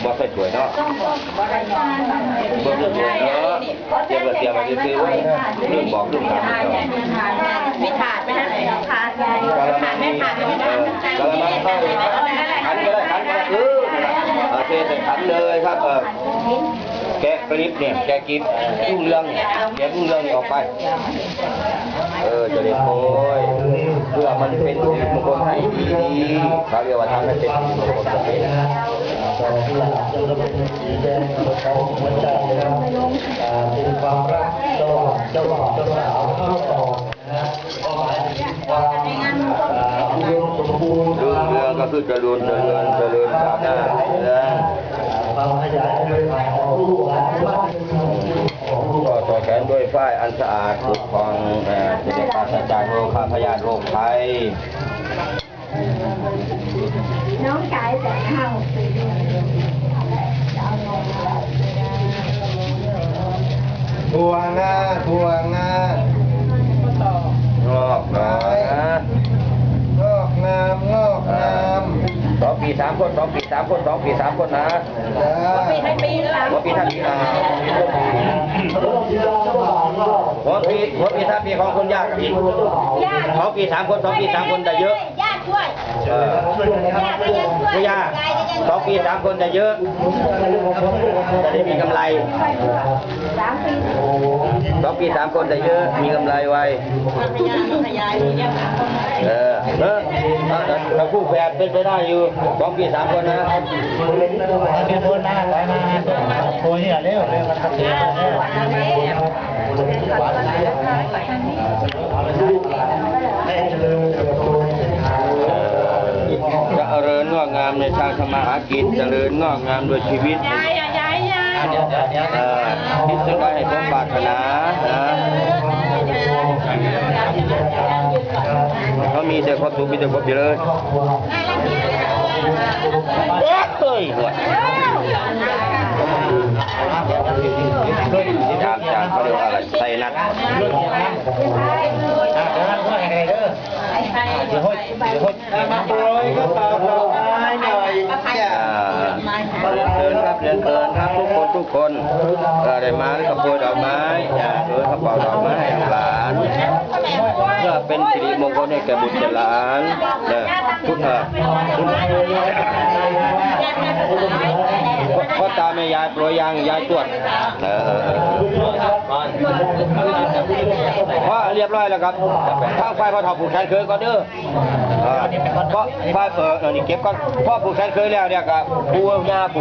บ่ใส่ถ้วยเนาะบ่ใส่ถ้วยเนาะเตรียมมาซื้อไว้ลืมบอกลืมถามมีถาดไหมฮะถาดไม่ถาดไม่ถาดกะละมังเข้าขันก็ได้เทใส่ขันเลยครับแกะกริบเนี่ยแกะกิบรุ่งเรืองแกะรุ่งเรืองออกไปจะเรียกโอยเพื่อมันเป็นสิริมงคลให้ดีเขาเรียกว่าทำให้เป็นสิริมงคลให้เป็นความรักระหว่างเจ้าบ่าวเจ้าสาวเข้าต่อรุ่งเรืองก็คือเจริญก้าวหน้าความขยายด้วยฝ่ายของผู้ก็ต่อแขนด้วยฝ้ายอันสะอาดปกครองจะได้ปราศจากโรคพยาธิโรคภัยน้องกายแต่เฮาถั่วงางอกงาม2 ปี 3 คน2 ปี 3 คน2 ปี 3 คนนะปีให้ปีแล้วหัวปีท่านปีหัวปีท่านปีของคนยากอีก2 ปี 3 คน2 ปี 3 คนได้เยอะญาติช่วยไม่ยาก2 ปี 3 คนได้เยอะจะได้มีกำไร2 ปี 3 คนได้เยอะมีกำไรไวเราคู่แฝดเป็นไปได้อยู่2 ปี 3 คนนะเป็นคนหน้าไหลมาโอ้ยเร็วมันทำเสียจะเจริญงอกงามในทางธรรมหากิจเจริญงอกงามโดยชีวิตคิดจะได้ให้สมปรารถนาเขามีแต่ความสุขมีแต่ความเจริญเฮ้ยหัวจากเขาเรียกว่าอะไรใส่นัดมาโปรยก็ต่อไม้หน่อยเรียนครับทุกคนได้มาแล้วก็โปรยดอกไม้โดยกระเป๋าดอกไม้ให้หลานเพื่อเป็นสิริมงคลให้แก่บุตรหลานพุทธพ่อตาแม่ยายโปรยยายตรวจพอเรียบร้อยแล้วครับข้างไฟพอถอดผูกแขนเคยก็เด้อเพราะไฟนี่เก็บก่อนพ่อผูกแขนเคยแล้วเนี่ยครับปูยาผูก